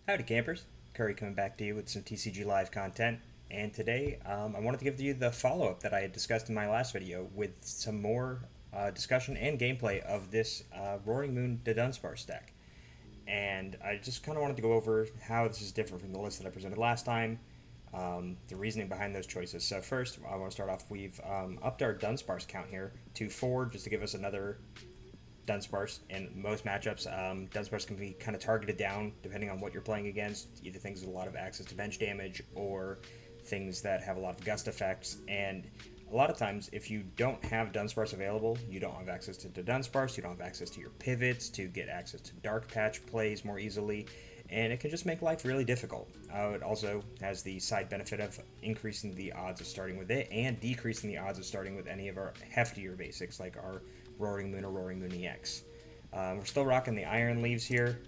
Howdy campers, Curry coming back to you with some TCG live content, and today I wanted to give you the follow-up that I had discussed in my last video with some more discussion and gameplay of this Roaring Moon Dudunsparce deck. And I just kind of wanted to go over how this is different from the list that I presented last time, the reasoning behind those choices. So first, I want to start off, we've upped our Dunsparce count here to 4 just to give us another Dunsparce. In most matchups, Dunsparce can be kind of targeted down depending on what you're playing against, either things with a lot of access to bench damage or things that have a lot of gust effects. And a lot of times, if you don't have Dunsparce available, you don't have access to Dunsparce, you don't have access to your pivots to get access to Dark Patch plays more easily, and it can just make life really difficult. It also has the side benefit of increasing the odds of starting with it and decreasing the odds of starting with any of our heftier basics like our Roaring Moon or Roaring Moon EX. We're still rocking the Iron Leaves here.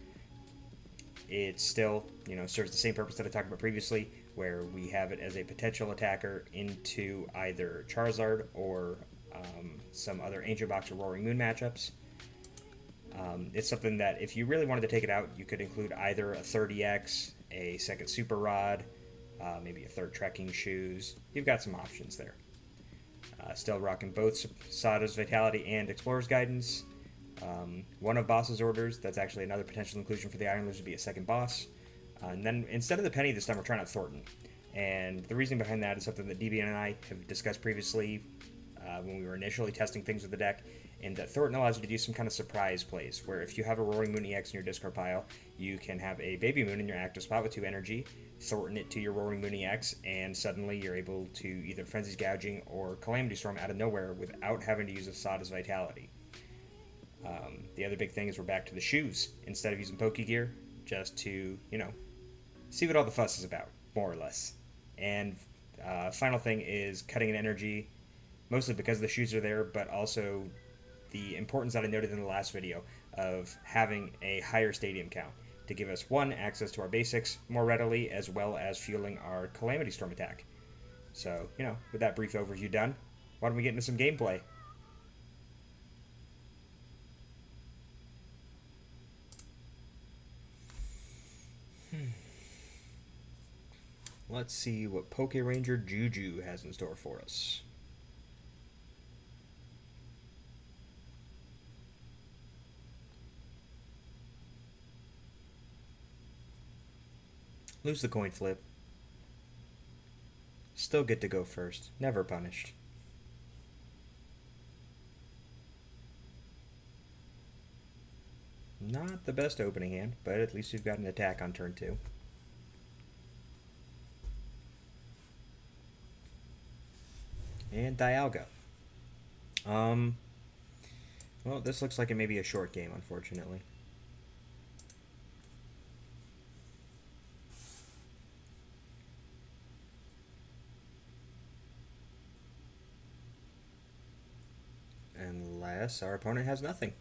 It still, serves the same purpose that I talked about previously, where we have it as a potential attacker into either Charizard or some other Ancient Box or Roaring Moon matchups. It's something that if you really wanted to take it out, you could include either a third EX, a second Super Rod, maybe a third Trekking Shoes. You've got some options there. Still rocking both Sada's Vitality and Explorer's Guidance. One of Boss's Orders, that's actually another potential inclusion for the Iron Leaves, would be a second boss. And then instead of the Penny this time, we're trying out Thorton. And the reason behind that is something that DB and I have discussed previously when we were initially testing things with the deck, and that Thorton allows you to do some kind of surprise plays, where if you have a Roaring Moon EX in your discard pile, you can have a Baby Moon in your active spot with 2 energy, Thornton it to your Roaring Moon EX, and suddenly you're able to either Frenzy's Gouging or Calamity Storm out of nowhere without having to use a Sada's Vitality. The other big thing is we're back to the shoes. Instead of using Pokegear, just to, see what all the fuss is about, more or less. And final thing is cutting an energy, mostly because the shoes are there, but also the importance that I noted in the last video of having a higher stadium count to give us, one, access to our basics more readily, as well as fueling our Calamity Storm attack. So, with that brief overview done, why don't we get into some gameplay? Let's see what Pokeranger Juju has in store for us. Lose the coin flip. Still get to go first. Never punished. Not the best opening hand, but at least we've got an attack on turn 2. And Dialga. Well, this looks like it may be a short game, unfortunately. Unless our opponent has nothing,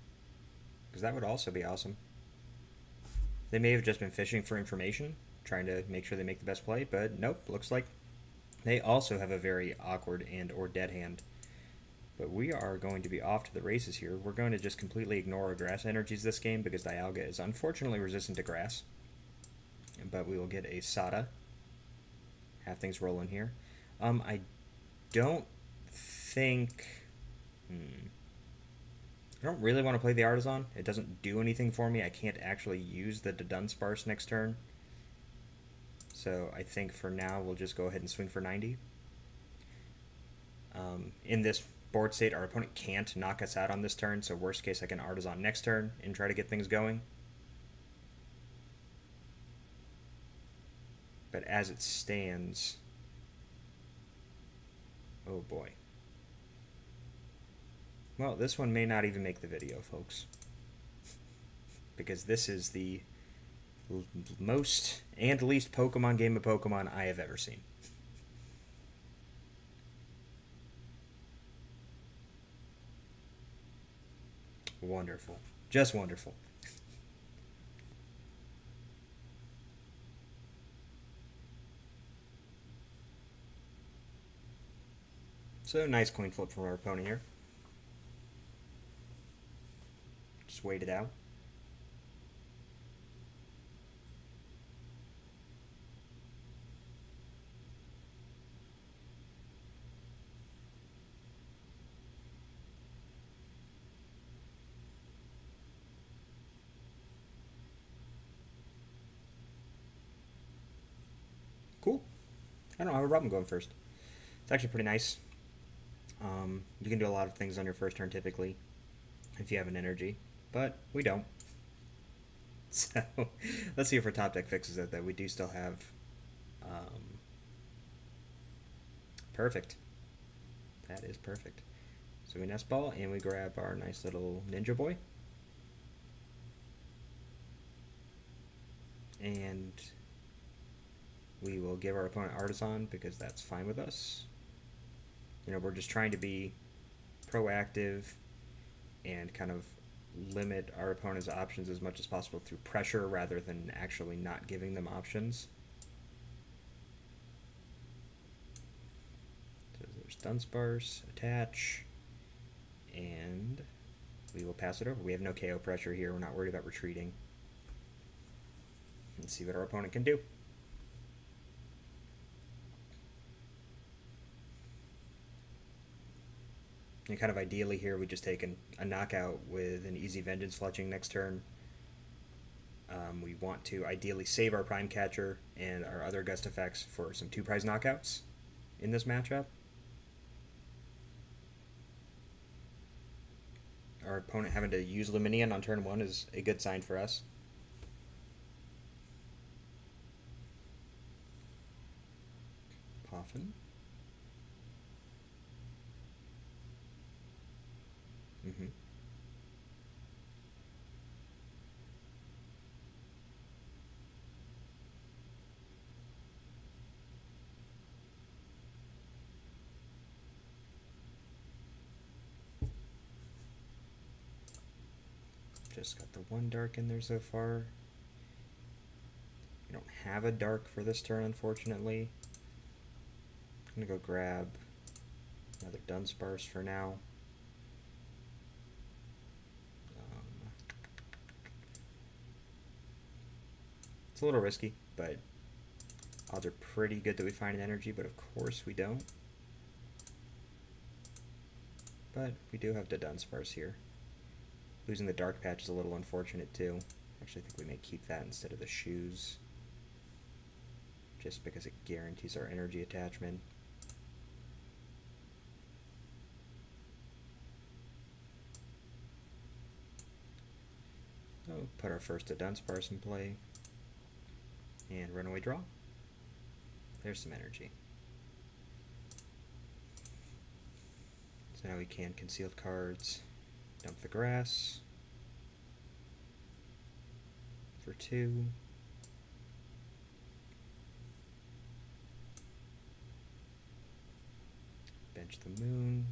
because that would also be awesome. They may have just been fishing for information, trying to make sure they make the best play, but nope, looks like they also have a very awkward and or dead hand. But we are going to be off to the races here. We're going to just completely ignore our Grass Energies this game because Dialga is unfortunately resistant to Grass. But we will get a Sada. Have things rolling here. I don't think... I don't really want to play the Artazon. It doesn't do anything for me. I can't actually use the Dudunsparce next turn. So I think for now we'll just go ahead and swing for 90. In this board state, our opponent can't knock us out on this turn, so worst case I can Artazon next turn and try to get things going. But as it stands... oh boy. Well, this one may not even make the video, folks. Because this is the most and least Pokemon game of Pokemon I have ever seen. Wonderful. Just wonderful. So, nice coin flip from our opponent here. Just wait it out. I don't know, I have a problem going first. It's actually pretty nice. You can do a lot of things on your first turn typically if you have an energy, but we don't. So let's see if our top deck fixes it, that we do still have. Perfect. That is perfect. So we Nest Ball and we grab our nice little Ninja Boy. And we will give our opponent Artazon because that's fine with us. You know, we're just trying to be proactive and kind of limit our opponent's options as much as possible through pressure rather than actually not giving them options. So there's Dunsparce, attach, and we will pass it over. We have no KO pressure here. We're not worried about retreating. Let's see what our opponent can do. And kind of ideally here, we just take a knockout with an easy Vengeance Fletching next turn. We want to ideally save our Prime Catcher and our other Gust effects for some 2-prize knockouts in this matchup. Our opponent having to use Luminion on turn 1 is a good sign for us. Poffin. Just got the 1 dark in there so far. We don't have a dark for this turn, unfortunately. I'm gonna go grab another Dunsparce for now. It's a little risky, but odds are pretty good that we find an energy, but of course we don't. But we do have the Dunsparce here. Losing the Dark Patch is a little unfortunate too. Actually, I think we may keep that instead of the shoes, just because it guarantees our energy attachment. So put our first Dunsparce in play. And runaway draw. There's some energy. So now we can concealed cards. Dump the grass. For 2. Bench the moon.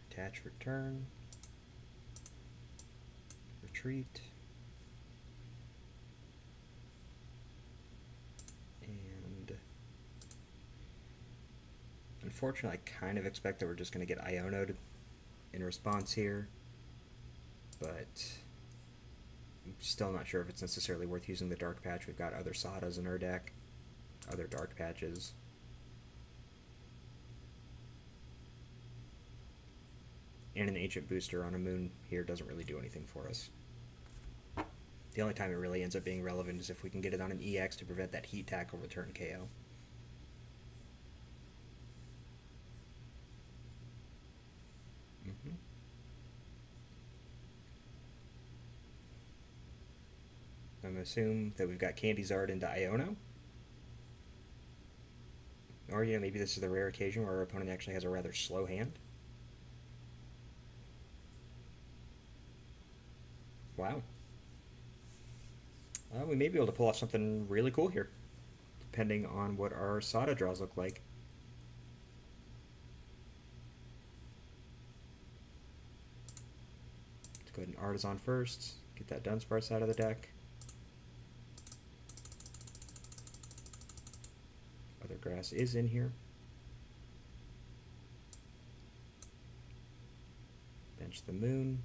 Attach return. Retreat. Unfortunately, I kind of expect that we're just going to get Iono'd in response here, but I'm still not sure if it's necessarily worth using the Dark Patch. We've got other Sadas in our deck, other Dark Patches. And an Ancient Booster on a Moon here doesn't really do anything for us. The only time it really ends up being relevant is if we can get it on an EX to prevent that Heat Tackle return KO. I'm going to assume that we've got Candy Zard into Iono. Or, you know, maybe this is the rare occasion where our opponent actually has a rather slow hand. Wow. We may be able to pull off something really cool here, depending on what our Sada draws look like. Let's go ahead and Artazon first, get that Dunsparce out of the deck. Other grass is in here. Bench the moon.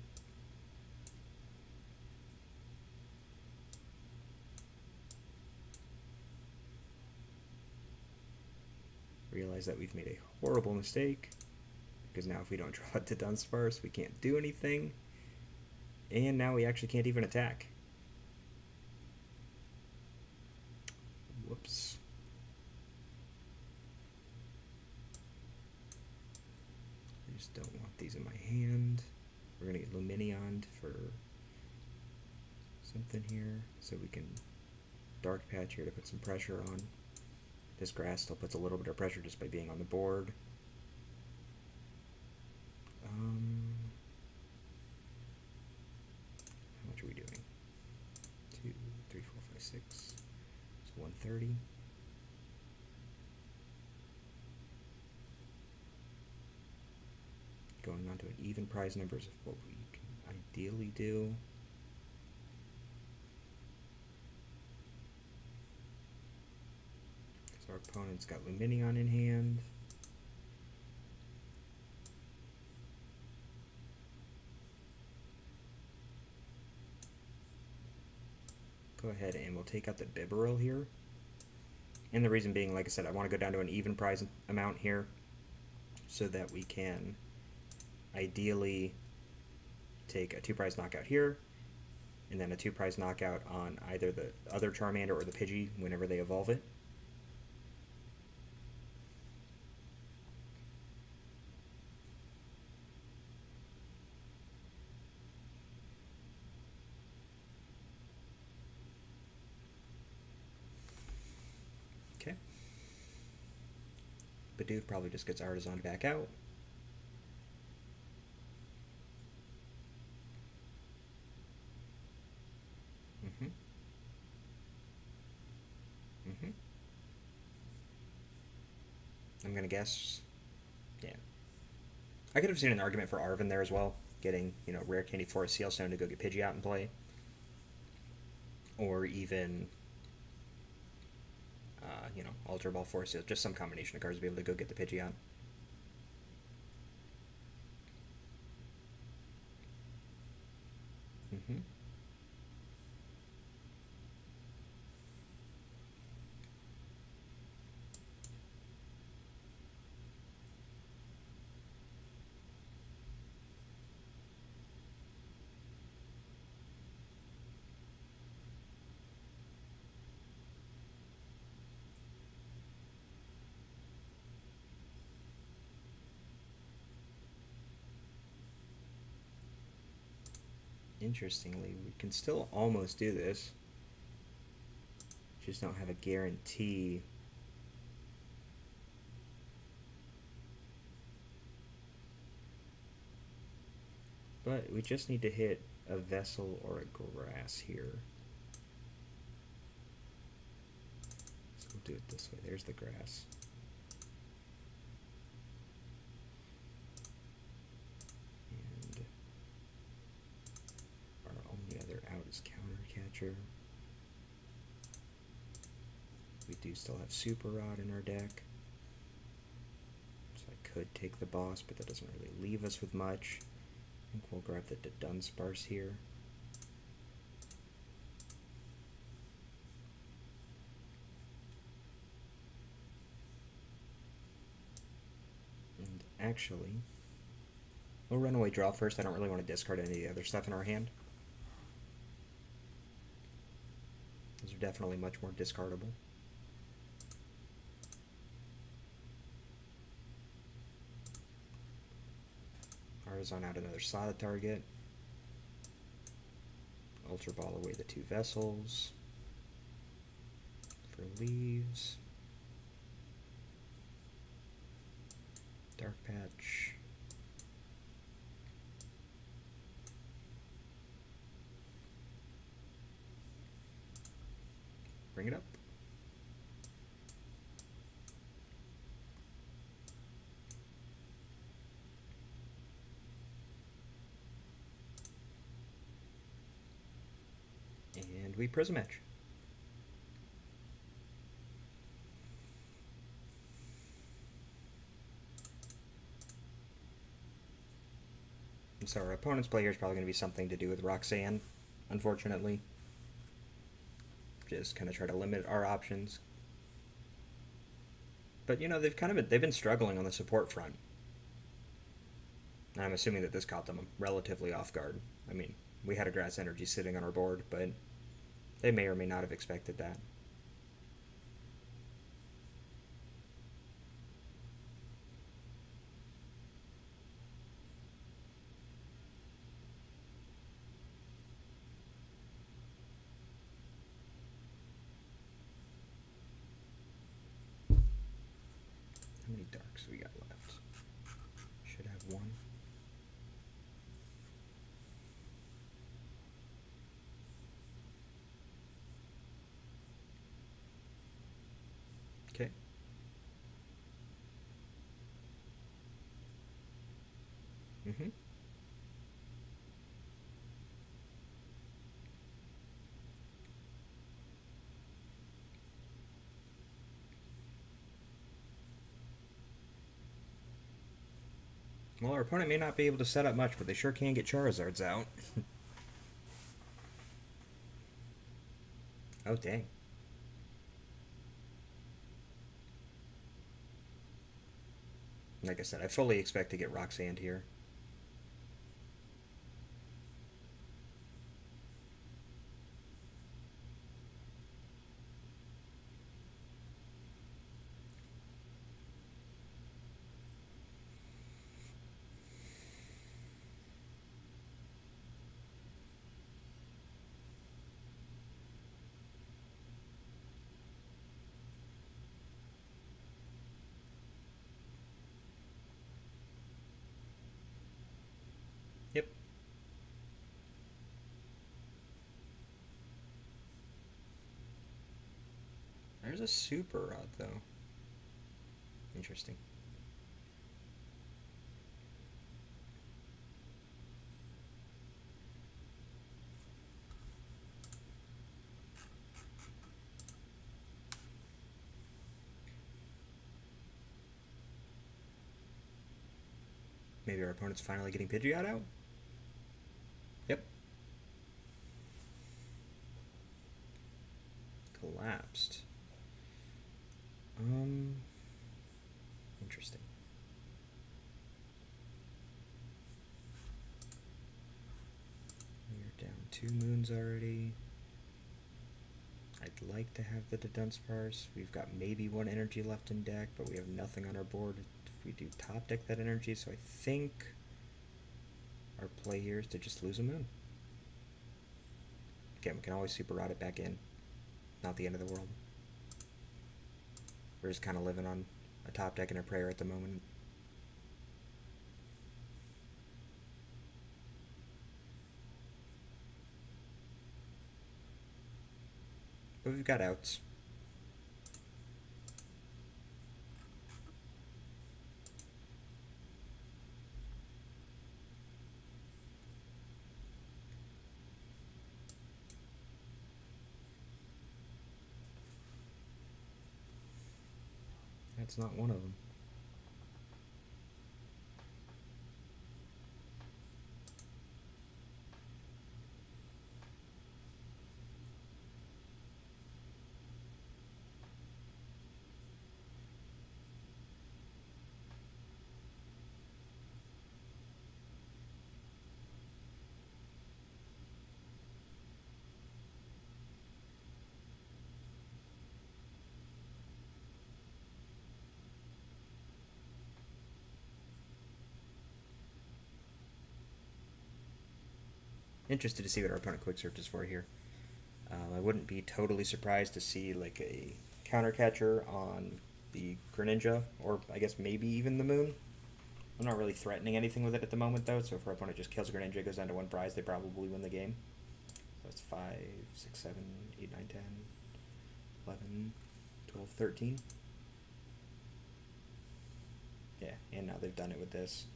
Realize that we've made a horrible mistake, because now if we don't draw it to Dunsparce, we can't do anything. And now we actually can't even attack. Whoops. Lumineon for something here, so we can Dark Patch here to put some pressure on. This grass still puts a little bit of pressure just by being on the board. How much are we doing? 2, 3, 4, 5, 6. It's 130. Going on to an even prize numbers of what we can ideally do. So our opponent's got Lumineon in hand. Go ahead and we'll take out the Bibarel here. And the reason being, like I said, I want to go down to an even prize amount here so that we can ideally take a 2-prize knockout here, and then a 2-prize knockout on either the other Charmander or the Pidgey whenever they evolve it. Okay. Bidoof probably just gets Artazon back out. I'm gonna guess, yeah. I could have seen an argument for Arven there as well, getting, you know, Rare Candy Forest Sealstone to go get Pidgey out and play. Or even, you know, Ultra Ball Forest Seal, just some combination of cards to be able to go get the Pidgey out. Interestingly, we can still almost do this. Just don't have a guarantee. But we just need to hit a Vessel or a Grass here. So we'll do it this way. There's the Grass. Counter Catcher. We do still have Super Rod in our deck, so I could take the boss, but that doesn't really leave us with much. I think we'll grab the Dunsparce here. And actually, we'll Runaway Draw first. I don't really want to discard any of the other stuff in our hand. Those are definitely much more discardable. Artazon out another Sada target. Ultra Ball away the 2 Vessels. For leaves. Dark Patch. Bring it up. And we Prism Edge. And so our opponent's play here is probably going to be something to do with Roxanne, unfortunately. Just kind of try to limit our options. But you know, they've been struggling on the support front. And I'm assuming that this caught them relatively off guard. I mean, we had a Grass Energy sitting on our board, but they may or may not have expected that. Mm-hmm. Well, our opponent may not be able to set up much, but they sure can get Charizards out. Oh, dang. Like I said, I fully expect to get Rock Sand here. Yep. There's a Super Rod, though. Interesting. Maybe our opponent's finally getting Pidgeot out? Yep. Collapsed. Interesting. We're down 2 moons already. I'd like to have the Dunsparce. We've got maybe 1 energy left in deck, but we have nothing on our board if we do top deck that energy, so I think our play here is to just lose a moon. Again, we can always Super Rod it back in. Not the end of the world. We're just kind of living on a top deck and a prayer at the moment. But we've got outs. That's not one of them. Interested to see what our opponent quick searches for here. I wouldn't be totally surprised to see like a counter catcher on the Greninja, or I guess maybe even the Moon. I'm not really threatening anything with it at the moment though, so if our opponent just kills Greninja, goes down to 1 prize, they probably win the game. So that's 5, 6, 7, 8, 9, 10, 11, 12, 13. Yeah, and now they've done it with this.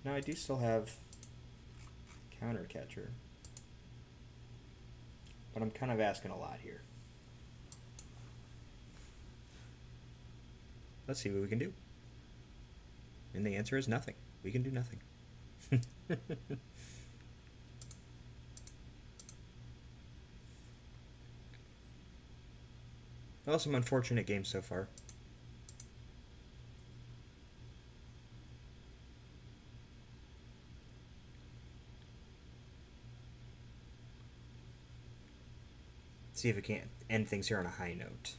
Now I do still have counter catcher, but I'm kind of asking a lot here. Let's see what we can do. And the answer is nothing. We can do nothing. Well, some unfortunate games so far. See if we can't end things here on a high note.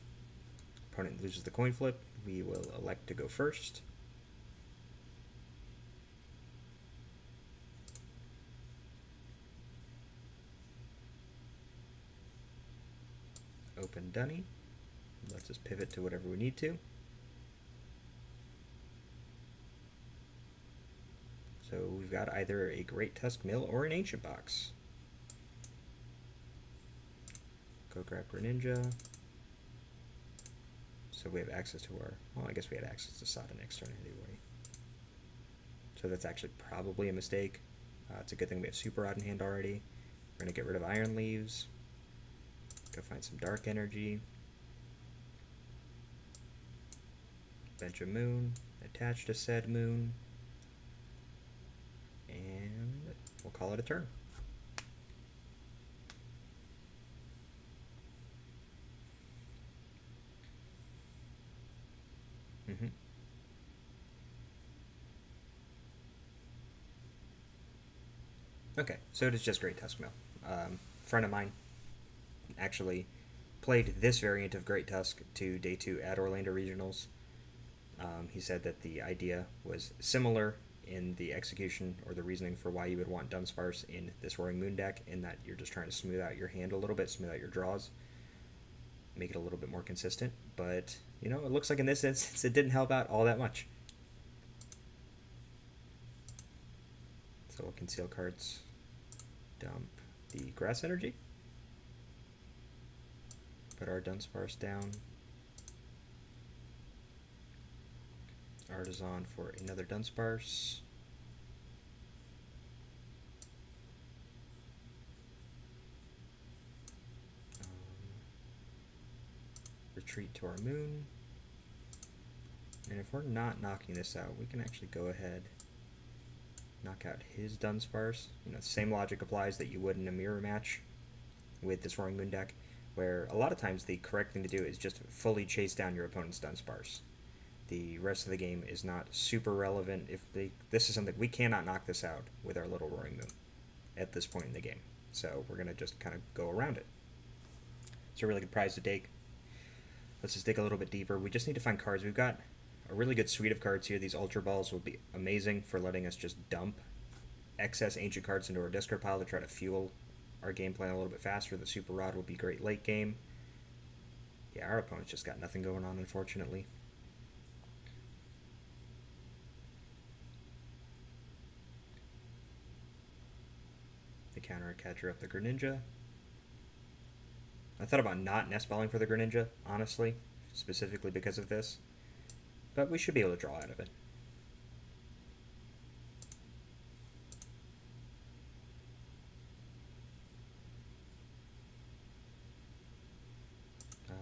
Opponent loses the coin flip. We will elect to go first. Open Dunny. Lets us pivot to whatever we need to. So we've got either a Great Tusk Mill or an Ancient Box. Go grab Greninja. So we have access to our... Well, I guess we had access to Sada next turn anyway. So that's actually probably a mistake. It's a good thing we have Super Rod in hand already. We're going to get rid of Iron Leaves. Go find some Dark Energy. Bench a Moon. Attach to said Moon. And we'll call it a turn. Okay, so it is just Great Tusk Mill. A friend of mine actually played this variant of Great Tusk to Day 2 at Orlando Regionals. He said that the idea was similar in the execution or the reasoning for why you would want Dunsparce in this Roaring Moon deck, in that you're just trying to smooth out your hand a little bit, smooth out your draws, make it a little bit more consistent. But, you know, it looks like in this instance it didn't help out all that much. So we'll conceal cards, dump the Grass Energy, put our Dunsparce down, Artazon for another Dunsparce, retreat to our Moon, and if we're not knocking this out, we can actually go ahead, knock out his Dunsparce. You know, same logic applies that you would in a mirror match with this Roaring Moon deck, where a lot of times the correct thing to do is just fully chase down your opponent's Dunsparce. The rest of the game is not super relevant. If this is something, we cannot knock this out with our little Roaring Moon at this point in the game. So we're going to just kind of go around it. It's a really good prize to take. Let's just dig a little bit deeper. We just need to find cards. We've got a really good suite of cards here. These Ultra Balls will be amazing for letting us just dump excess ancient cards into our discard pile to try to fuel our game plan a little bit faster. The Super Rod will be great late game. Yeah, our opponent's just got nothing going on, unfortunately. The counter catcher up the Greninja. I thought about not nest balling for the Greninja, honestly, specifically because of this. But we should be able to draw out of it.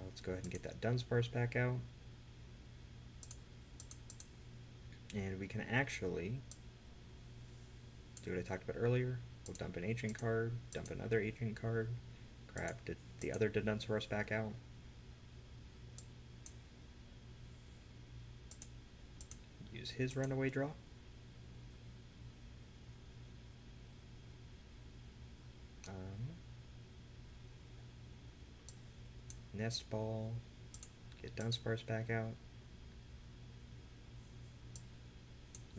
Let's go ahead and get that Dunsparce back out. And we can actually do what I talked about earlier. We'll dump an ancient card, dump another ancient card, grab the other Dudunsparce back out. Use his runaway draw. Nest Ball, get Dunsparce back out,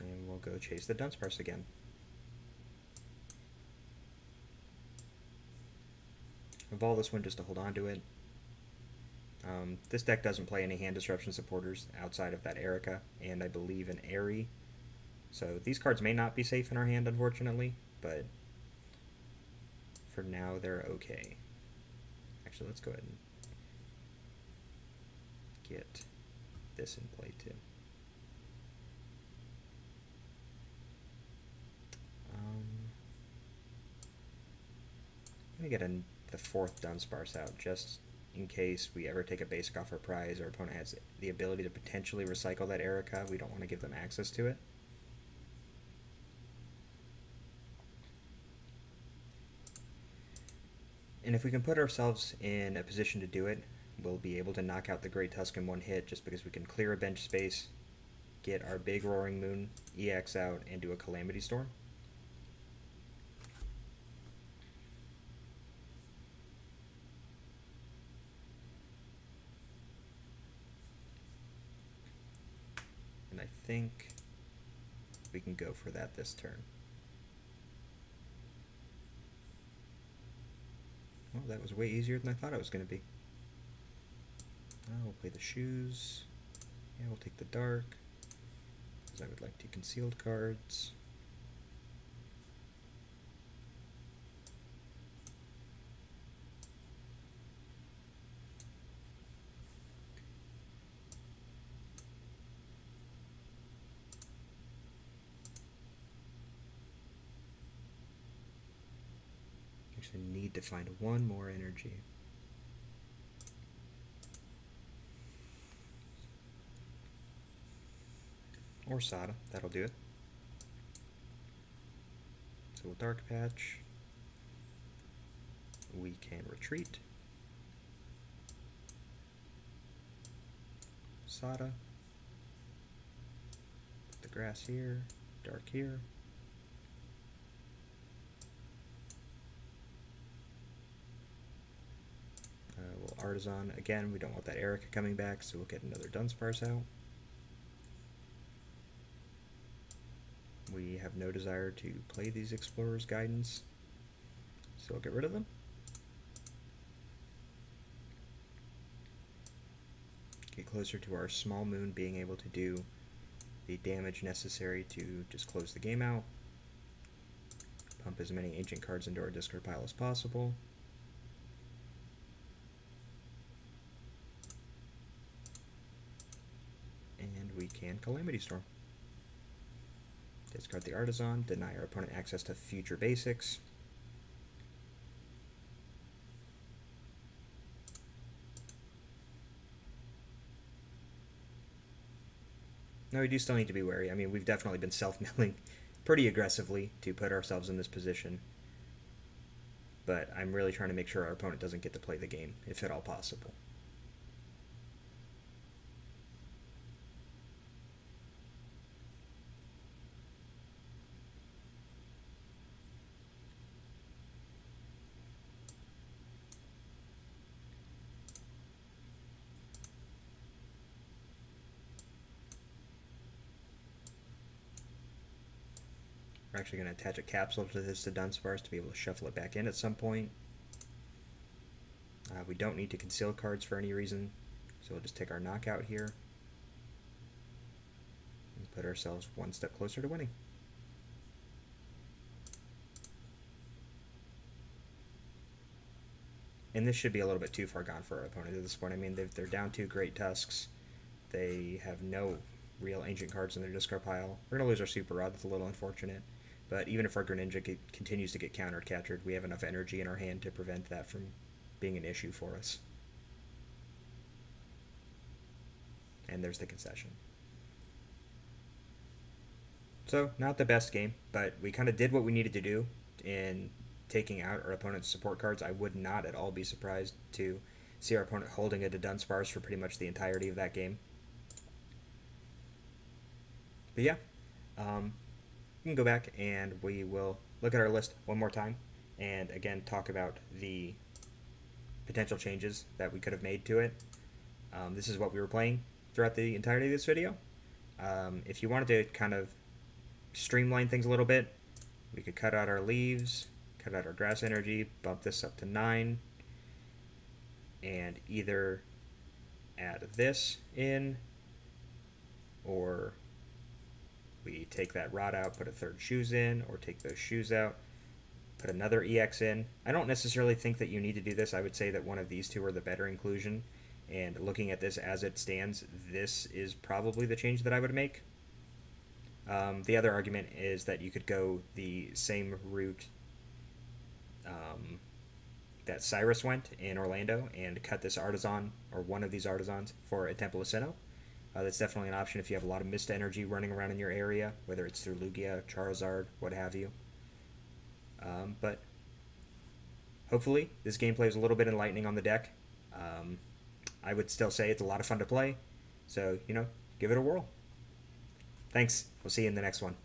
and we'll go chase the Dunsparce again. Evolve this one just to hold on to it. This deck doesn't play any hand disruption supporters outside of that Erica and I believe an Airy. So these cards may not be safe in our hand, unfortunately, but for now they're okay. Actually, let's go ahead and get this in play too. I'm going to get the fourth Dunsparce out just in case we ever take a basic off our prize. Our opponent has the ability to potentially recycle that Erica. We don't want to give them access to it. And if we can put ourselves in a position to do it, we'll be able to knock out the Great Tusk in one hit just because we can clear a bench space, get our big Roaring Moon EX out, and do a Calamity Storm. And I think we can go for that this turn. Well, that was way easier than I thought it was going to be. We'll play the shoes. Yeah, we'll take the dark, because I would like 2 concealed cards. Actually need to find one more energy. Or Sada, that'll do it. So we'll Dark Patch. We can retreat. Sada. Put the grass here, dark here. We'll Artazon again. We don't want that Erica coming back, so we'll get another Dunsparce out. We have no desire to play these Explorer's Guidance, so we'll get rid of them. Get closer to our Small Moon being able to do the damage necessary to just close the game out. Pump as many ancient cards into our discard pile as possible. And we can Calamity Storm. Discard the Artazon, deny our opponent access to future basics. No, we do still need to be wary. I mean, we've definitely been self-milling pretty aggressively to put ourselves in this position. But I'm really trying to make sure our opponent doesn't get to play the game, if at all possible. We're actually going to attach a capsule to this Dudunsparce to be able to shuffle it back in at some point. We don't need to conceal cards for any reason, so we'll just take our knockout here and put ourselves one step closer to winning. And this should be a little bit too far gone for our opponent at this point. I mean, they're down 2 Great Tusks. They have no real ancient cards in their discard pile. We're going to lose our Super Rod. That's a little unfortunate. But even if our Greninja continues to get countered captured, we have enough energy in our hand to prevent that from being an issue for us. And there's the concession. So, not the best game, but we kind of did what we needed to do in taking out our opponent's support cards. I would not at all be surprised to see our opponent holding a Dudunsparce for pretty much the entirety of that game. But yeah, we can go back and we will look at our list one more time and again talk about the potential changes that we could have made to it. This is what we were playing throughout the entirety of this video. If you wanted to kind of streamline things a little bit, we could cut out our leaves, cut out our grass energy, bump this up to 9, and either add this in, or we take that rod out, put a 3rd shoes in, or take those shoes out, put another EX in. I don't necessarily think that you need to do this. I would say that one of these two are the better inclusion, and looking at this as it stands, this is probably the change that I would make. The other argument is that you could go the same route that Cyrus went in Orlando and cut this Artazon, or one of these Artazons, for a Temple of Sinnoh. That's definitely an option if you have a lot of mist energy running around in your area, whether it's through Lugia, Charizard, what have you. But hopefully this gameplay is a little bit enlightening on the deck. I would still say it's a lot of fun to play, so, you know, give it a whirl. Thanks. We'll see you in the next one.